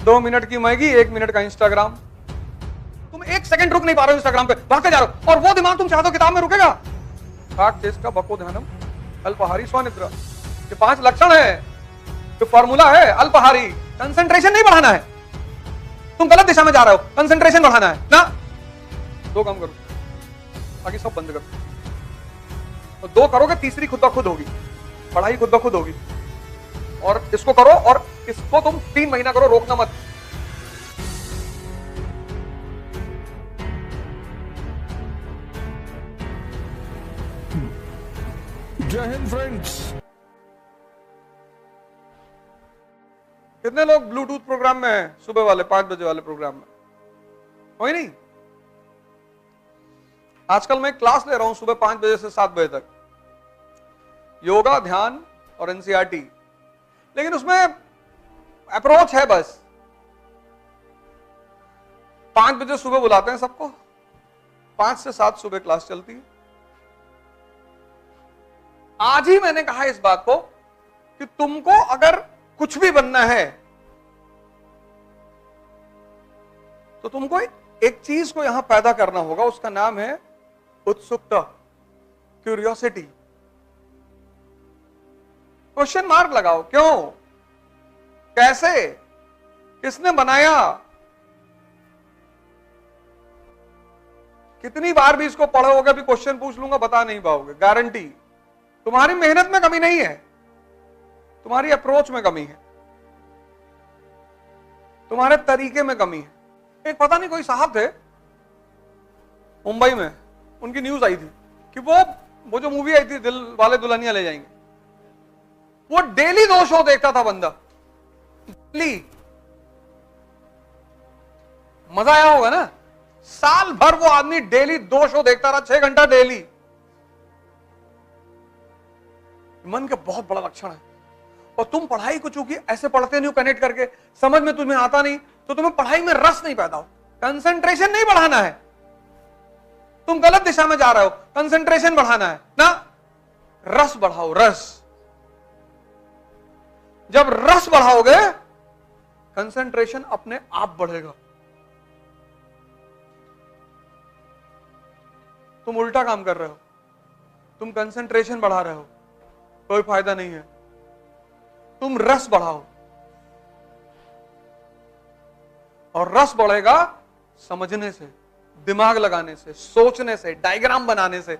2 minute की Maggi, 1 minute का Instagram. तुम 1 सेकंड रुक नहीं पा रहे हो इंस्टाग्राम पे, भागते जा रहे हो। और वो दिमाग तुम चाहते हो किताब में रुकेगा? काक चेष्टा बको ध्यानम अल्पहारी स्वनिद्रा, ये 5 लक्षण है, जो फॉर्मूला है अल्पहारी। कंसंट्रेशन नहीं बढ़ाना है, तुम गलत दिशा में जा रहे हो, कंसंट्रेशन बढ़ाना है ना। 2 काम करो, बाकी सब बंद करो। तो 2 करोगे, तीसरी खुद ब खुद होगी, पढ़ाई खुद ब खुद होगी। और इसको करो, और इसको तुम 3 महीना करो, रोकना मत। जय हिंद फ्रेंड्स। कितने लोग ब्लूटूथ प्रोग्राम में हैं? सुबह वाले 5 बजे वाले प्रोग्राम में कोई नहीं? आजकल मैं क्लास ले रहा हूं सुबह 5 बजे से 7 बजे तक, योगा, ध्यान और एनसीईआरटी। लेकिन उसमें अप्रोच है बस। 5 बजे सुबह बुलाते हैं सबको, 5 से 7 सुबह क्लास चलती है। आज ही मैंने कहा इस बात को कि तुमको अगर कुछ भी बनना है तो तुमको एक चीज को यहां पैदा करना होगा, उसका नाम है उत्सुकता, क्यूरियोसिटी। क्वेश्चन मार्क लगाओ, क्यों, कैसे, किसने बनाया। कितनी बार भी इसको पढ़ोगे, भी क्वेश्चन पूछ लूंगा, बता नहीं पाओगे, गारंटी। तुम्हारी मेहनत में कमी नहीं है, तुम्हारी अप्रोच में कमी है, तुम्हारे तरीके में कमी है। एक पता नहीं कोई साहब थे मुंबई में, उनकी न्यूज आई थी कि वो जो मूवी आई थी दिल वाले दुल्हनिया ले जाएंगे, वो डेली 2 शो देखता था बंदा, डेली। मजा आया होगा ना? साल भर वो आदमी डेली 2 शो देखता रहा, 6 घंटा डेली। मन के बहुत बड़ा लक्षण है। और तुम पढ़ाई को चूंकि ऐसे पढ़ते नहीं हो कनेक्ट करके, समझ में तुम्हें आता नहीं, तो तुम्हें पढ़ाई में रस नहीं पैदा हो। कंसंट्रेशन नहीं बढ़ाना है, तुम गलत दिशा में जा रहे हो, कंसंट्रेशन बढ़ाना है ना। रस बढ़ाओ, रस। जब रस बढ़ाओगे, कंसंट्रेशन अपने आप बढ़ेगा। तुम उल्टा काम कर रहे हो, तुम कंसंट्रेशन बढ़ा रहे हो, कोई फायदा नहीं है। तुम रस बढ़ाओ, और रस बढ़ेगा समझने से, दिमाग लगाने से, सोचने से, डायग्राम बनाने से।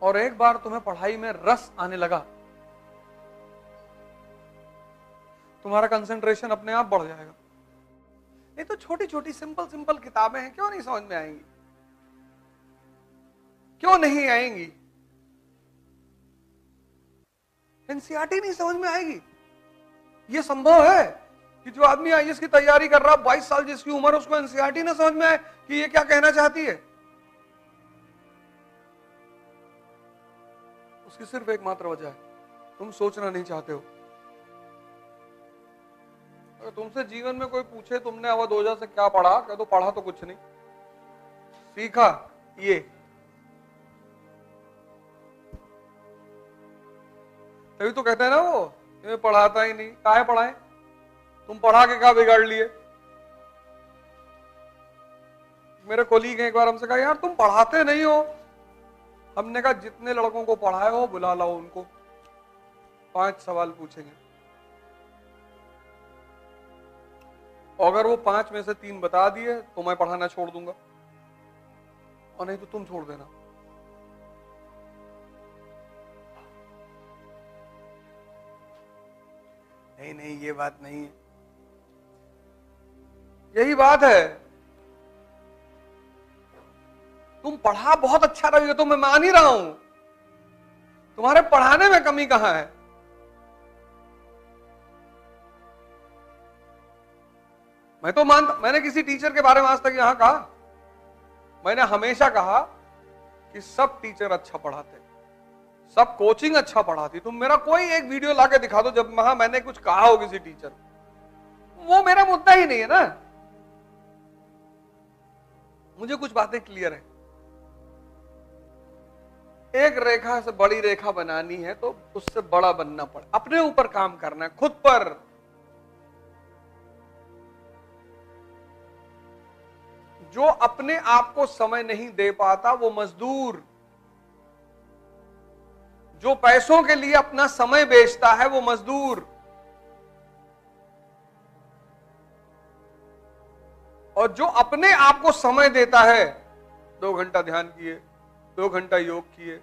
और एक बार तुम्हें पढ़ाई में रस आने लगा, तुम्हारा कंसंट्रेशन अपने आप बढ़ जाएगा। ये तो छोटी छोटी सिंपल सिंपल किताबें हैं, क्यों नहीं समझ में आएंगी? क्यों नहीं आएंगी? एनसीईआरटी नहीं समझ में आएगी? यह संभव है कि जो आदमी आईएएस की तैयारी कर रहा, 22 साल जिसकी उम्र है, उसको एनसीईआरटी ना समझ में आए कि ये क्या कहना चाहती है? उसकी सिर्फ एकमात्र वजह है, तुम सोचना नहीं चाहते हो। अगर तुमसे जीवन में कोई पूछे तुमने अवध ओझा से क्या पढ़ा, कह दो पढ़ा तो कुछ नहीं, सीखा ये। तभी तो कहते हैं ना वो, ये पढ़ाता ही नहीं। काहे पढ़ाए? तुम पढ़ा के क्या बिगाड़ लिए? मेरे कोलीग हैं, एक बार हमसे कहा, यार तुम पढ़ाते नहीं हो। हमने कहा जितने लड़कों को पढ़ाए हो बुला लाओ उनको, 5 सवाल पूछेंगे, अगर वो 5 में से 3 बता दिए तो मैं पढ़ाना छोड़ दूंगा, और नहीं तो तुम छोड़ देना। नहीं नहीं, ये बात नहीं है, यही बात है। तुम पढ़ा बहुत अच्छा रही हो तो मैं मान ही रहा हूं, तुम्हारे पढ़ाने में कमी कहां है? मैं तो मानता, मैंने किसी टीचर के बारे में आज तक यहां कहा, मैंने हमेशा कहा कि सब टीचर अच्छा पढ़ाते, सब कोचिंग अच्छा पढ़ाती। तुम मेरा कोई एक वीडियो लाके दिखा दो जब वहां मैंने कुछ कहा हो किसी टीचर, वो मेरा मुद्दा ही नहीं है ना। मुझे कुछ बातें क्लियर है। एक रेखा से बड़ी रेखा बनानी है तो उससे बड़ा बनना पड़े, अपने ऊपर काम करना है, खुद पर। जो अपने आप को समय नहीं दे पाता वो मजदूर, जो पैसों के लिए अपना समय बेचता है वो मजदूर, और जो अपने आप को समय देता है, 2 घंटा ध्यान किए, 2 घंटा योग किए,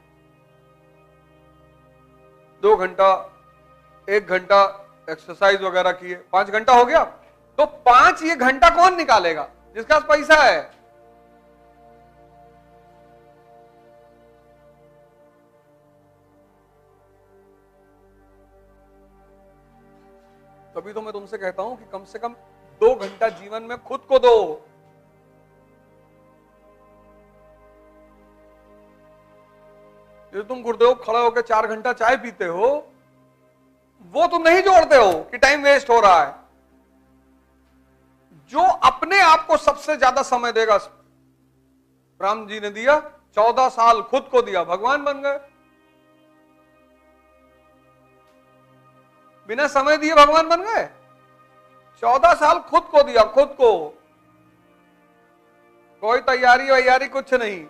2 घंटा 1 घंटा एक्सरसाइज वगैरह किए, 5 घंटा हो गया, तो 5 ये घंटा कौन निकालेगा? जिसका पास पैसा है। तभी तो मैं तुमसे कहता हूं कि कम से कम 2 घंटा जीवन में खुद को दो। जो तुम गुरुदेव खड़े होकर 4 घंटा चाय पीते हो, वो तुम नहीं जोड़ते हो कि टाइम वेस्ट हो रहा है। जो अपने आप को सबसे ज्यादा समय देगा, राम जी ने दिया 14 साल खुद को दिया, भगवान बन गए। बिना समय दिए भगवान बन गए। 14 साल खुद को दिया, खुद को, कोई तैयारी वैयारी कुछ नहीं।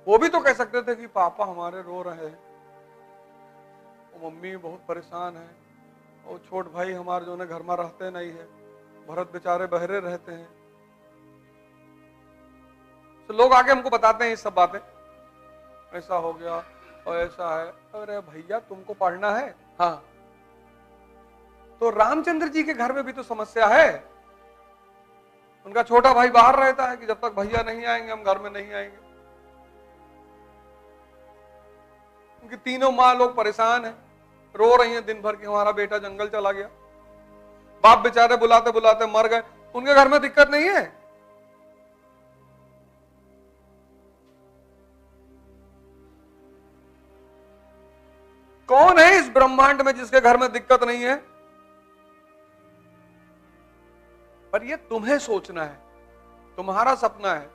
वो भी तो कह सकते थे कि पापा हमारे रो रहे हैं, मम्मी बहुत परेशान है, और छोट भाई हमारे जो है घर में रहते नहीं है, भरत बेचारे बहरे रहते हैं। तो लोग आके हमको बताते हैं ये सब बातें, ऐसा हो गया और ऐसा है। अरे भैया तुमको पढ़ना है, हाँ, तो रामचंद्र जी के घर में भी तो समस्या है। उनका छोटा भाई बाहर रहता है कि जब तक भैया नहीं आएंगे हम घर में नहीं आएंगे। उनकी तीनों माँ लोग परेशान हैं, रो रही हैं दिन भर कि हमारा बेटा जंगल चला गया। बाप बेचारे बुलाते बुलाते मर गए। उनके घर में दिक्कत नहीं है। कौन है इस ब्रह्मांड में जिसके घर में दिक्कत नहीं है? पर यह तुम्हें सोचना है, तुम्हारा सपना है।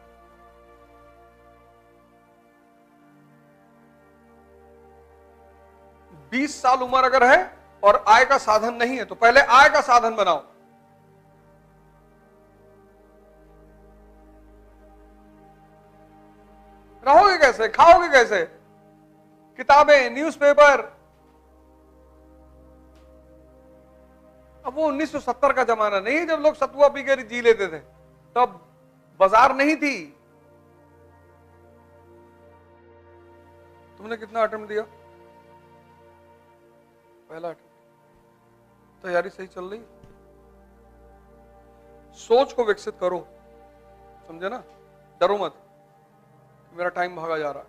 बीस साल उम्र अगर है और आय का साधन नहीं है तो पहले आय का साधन बनाओ। रहोगे कैसे, खाओगे कैसे? किताबें, न्यूज़पेपर। अब वो 1970 का जमाना नहीं जब लोग सतुआ पी के जी लेते थे, तब बाजार नहीं थी। तुमने कितना अटेम्प्ट दिया? पहला अटेम्प्ट। तैयारी सही चल रही? सोच को विकसित करो, समझे ना? डरो मत, मेरा टाइम भागा जा रहा है।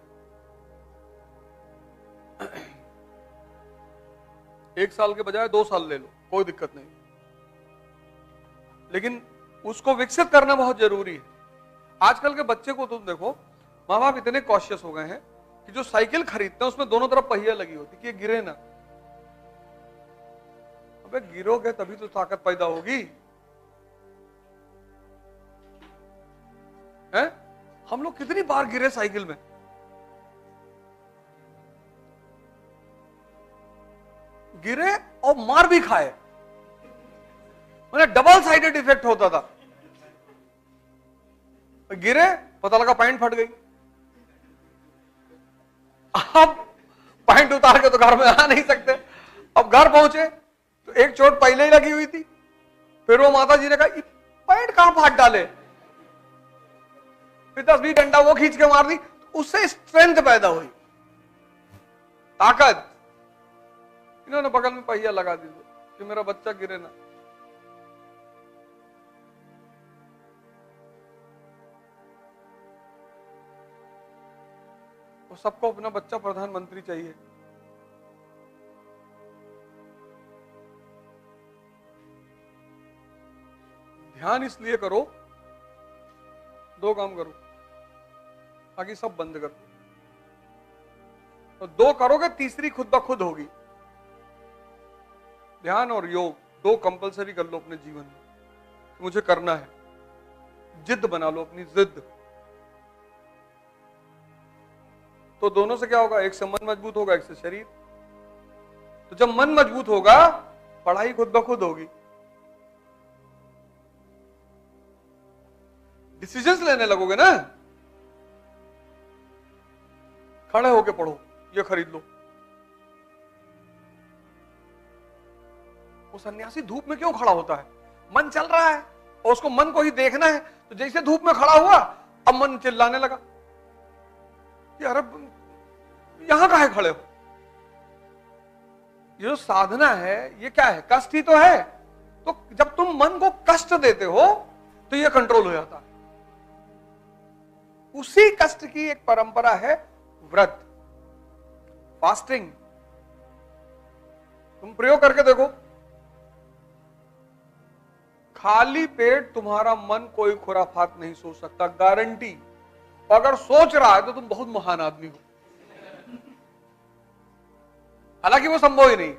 1 साल के बजाय 2 साल ले लो, कोई दिक्कत नहीं, लेकिन उसको विकसित करना बहुत जरूरी है। आजकल के बच्चे को तुम देखो, माँ बाप इतने कॉशियस हो गए हैं कि जो साइकिल खरीदते हैं उसमें दोनों तरफ पहिया लगी होती कि ये गिरे ना। अबे गिरोगे तभी तो ताकत पैदा होगी, है? हम लोग कितनी बार गिरे साइकिल में। गिरे और मार भी खाए, मतलब डबल साइडेड इफेक्ट होता था। गिरे, पता लगा पैंट फट गई। अब पैंट उतार के तो घर में आ नहीं सकते। अब घर पहुंचे तो एक चोट पहले ही लगी हुई थी, फिर वो माता जी ने कहा पैंट कहां फाट डाले, फिर 10-20 डंडा वो खींच के मार दी, उससे स्ट्रेंथ पैदा हुई, ताकत। इन्होंने बगल में पहिया लगा दी कि मेरा बच्चा गिरे ना। वो सबको अपना बच्चा प्रधानमंत्री चाहिए। ध्यान इसलिए करो, 2 काम करो, बाकी सब बंद कर दो। तो 2 करोगे, तीसरी खुद ब खुद होगी। ध्यान और योग 2 कंपलसरी कर लो अपने जीवन में, मुझे करना है। जिद बना लो, अपनी जिद। तो दोनों से क्या होगा? एक से मन मजबूत होगा, एक से शरीर। तो जब मन मजबूत होगा, पढ़ाई खुद ब खुद होगी, डिसीजंस लेने लगोगे ना। खड़े होके पढ़ो, ये खरीद लो। वो सन्यासी धूप में क्यों खड़ा होता है? मन चल रहा है और उसको मन को ही देखना है। तो जैसे धूप में खड़ा हुआ, अब मन चिल्लाने लगा, यार अब यहां काहे खड़े हो? ये जो साधना है, ये क्या है? कष्ट ही तो है। तो जब तुम मन को कष्ट देते हो तो ये कंट्रोल हो जाता है। उसी कष्ट की एक परंपरा है व्रत, फास्टिंग। तुम प्रयोग करके देखो, खाली पेट तुम्हारा मन कोई खुराफात नहीं सोच सकता, गारंटी। अगर सोच रहा है तो तुम बहुत महान आदमी हो, हालांकि वो संभव ही नहीं।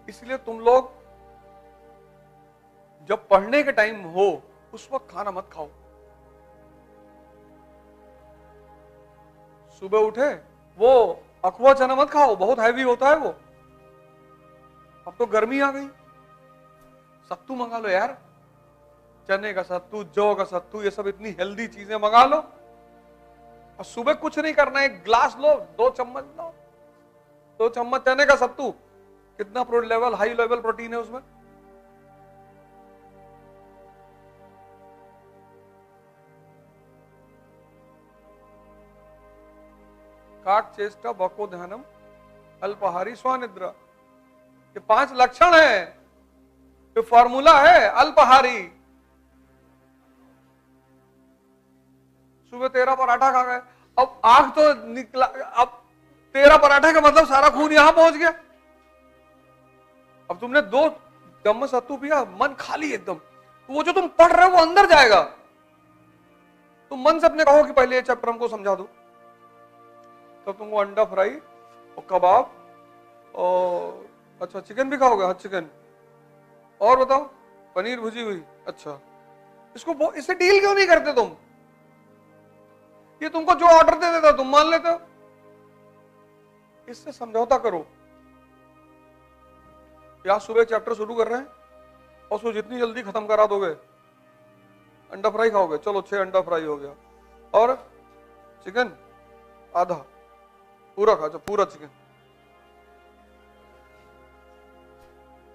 इसलिए तुम लोग जब पढ़ने के टाइम हो, उस वक्त खाना मत खाओ। सुबह उठे, वो अखवा चना मत खाओ, बहुत हैवी होता है वो। अब तो गर्मी आ गई, सत्तू मंगा लो यार, चने का सत्तू, जौ का सत्तू, ये सब इतनी हेल्दी चीजें मंगा लो। और सुबह कुछ नहीं करना, एक ग्लास लो, 2 चम्मच लो, 2 चम्मच चने का सत्तू, कितना हाई लेवल प्रोटीन है उसमें। काक चेष्टा बको ध्यानम अल्पाहारी स्वनिद्रा, ये 5 लक्षण है, ये फॉर्मूला है अल्पाहारी। सुबह 13 पराठा खा गए, अब आंख तो निकला, अब 13 पराठे का मतलब सारा खून यहां पहुंच गया। अब तुमने 2 चम्मच सत्तू पिया, मन खाली एकदम, तो वो जो तुम पढ़ रहे हो वो अंदर जाएगा। तुम मन से अपने कहो कि पहले ये चैप्टर हमको समझा दो, तो तुमको अंडा फ्राई और कबाब और अच्छा चिकन भी खाओगे? हाँ चिकन, और बताओ पनीर भुजी हुई, अच्छा। इससे डील क्यों नहीं करते तुम? ये तुमको जो ऑर्डर दे देता तुम मान लेते हो, इससे समझौता करो। या सुबह चैप्टर शुरू कर रहे हैं और उसको जितनी जल्दी खत्म करा दोगे, अंडा फ्राई खाओगे, चलो 6 अंडा फ्राई हो गया, और चिकन आधा, पूरा खा, पूरा चिकन।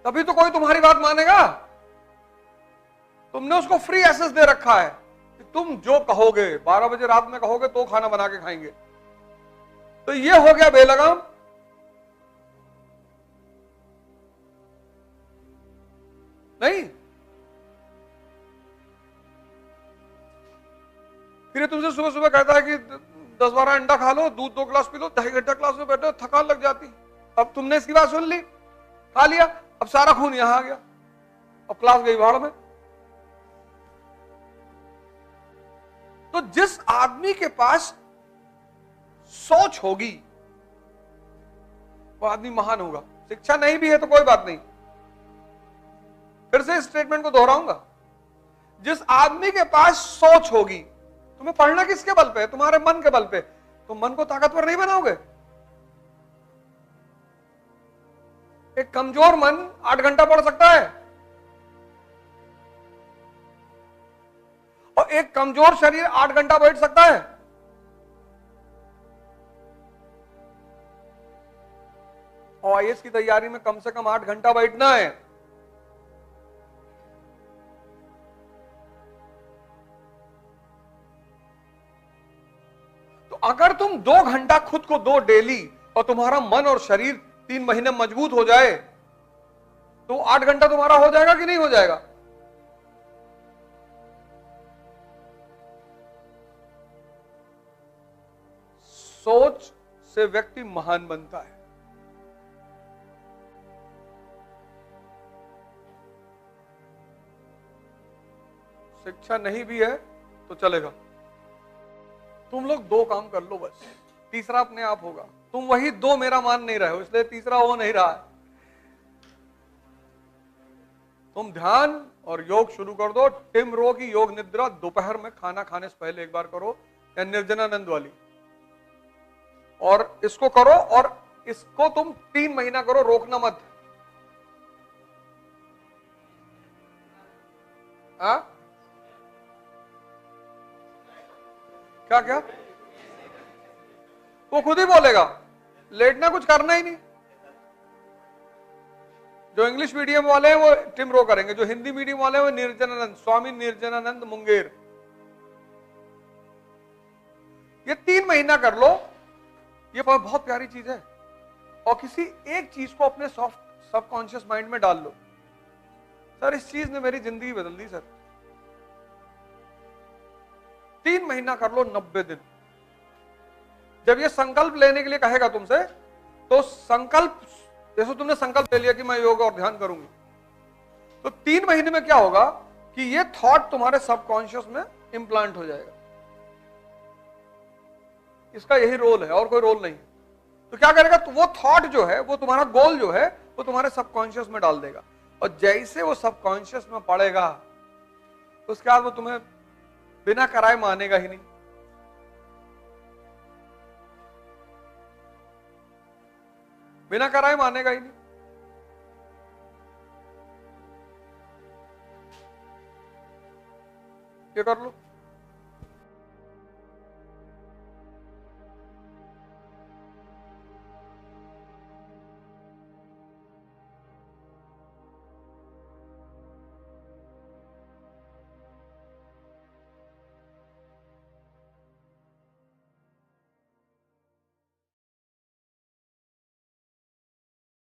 तभी तो कोई तुम्हारी बात मानेगा। तुमने उसको फ्री एक्सेस दे रखा है कि तुम जो कहोगे, 12 बजे रात में कहोगे तो खाना बना के खाएंगे। तो ये हो गया बेलगाम। नहीं, फिर तुमसे सुबह सुबह कहता है कि 10-12 अंडा खा लो, दूध 2 गिलास पी लो, 2.5 घंटा क्लास में बैठो, थकान लग जाती। अब तुमने इसकी बात सुन ली, खा लिया, अब सारा खून यहां आ गया, अब क्लास गई भाड़ में। तो जिस आदमी के पास सोच होगी वो आदमी महान होगा। शिक्षा नहीं भी है तो कोई बात नहीं, फिर से स्टेटमेंट को दोहराऊंगा, जिस आदमी के पास सोच होगी। तुम्हें पढ़ना किसके बल पे है? तुम्हारे मन के बल पे। तुम मन को ताकतवर नहीं बनाओगे। एक कमजोर मन 8 घंटा पढ़ सकता है, और एक कमजोर शरीर 8 घंटा बैठ सकता है। और आईएएस की तैयारी में कम से कम 8 घंटा बैठना है। तो अगर तुम 2 घंटा खुद को दो डेली, और तुम्हारा मन और शरीर 3 महीने मजबूत हो जाए, तो 8 घंटा तुम्हारा हो जाएगा कि नहीं हो जाएगा? सोच से व्यक्ति महान बनता है। शिक्षा नहीं भी है तो चलेगा। तुम लोग 2 काम कर लो बस, तीसरा अपने आप होगा। तुम वही 2 मेरा मान नहीं रहे हो, इसलिए तीसरा हो नहीं रहा है। तुम ध्यान और योग शुरू कर दो। टिम रो की योग निद्रा दोपहर में खाना खाने से पहले एक बार करो, या निर्जनानंद वाली, और इसको करो, और इसको तुम 3 महीना करो, रोकना मत। हाँ, क्या क्या? वो खुद ही बोलेगा, लेटना कुछ करना ही नहीं। जो इंग्लिश मीडियम वाले हैं वो टिम रो करेंगे, जो हिंदी मीडियम वाले हैं वो निर्जनानंद, स्वामी निर्जनानंद मुंगेर। ये 3 महीना कर लो, ये बहुत प्यारी चीज है। और किसी एक चीज को अपने सॉफ्ट सबकॉन्शियस माइंड में डाल लो। सर इस चीज ने मेरी जिंदगी बदल दी सर। 3 महीना कर लो, 90 दिन। जब ये संकल्प लेने के लिए कहेगा तुमसे, तो संकल्प, जैसे तुमने संकल्प ले लिया कि मैं योग और ध्यान करूंगी, तो 3 महीने में क्या होगा कि ये थॉट तुम्हारे सबकॉन्शियस में इंप्लांट हो जाएगा। इसका यही रोल है, और कोई रोल नहीं। तो क्या करेगा, तो वो थॉट जो है, वो तुम्हारा गोल जो है, वो तुम्हारे सबकॉन्शियस में डाल देगा, और जैसे वो सबकॉन्शियस में पड़ेगा, तो उसके बाद वो तुम्हें बिना कराए मानेगा ही नहीं। बिना कराए मानेगा ही नहीं। ये कर लो।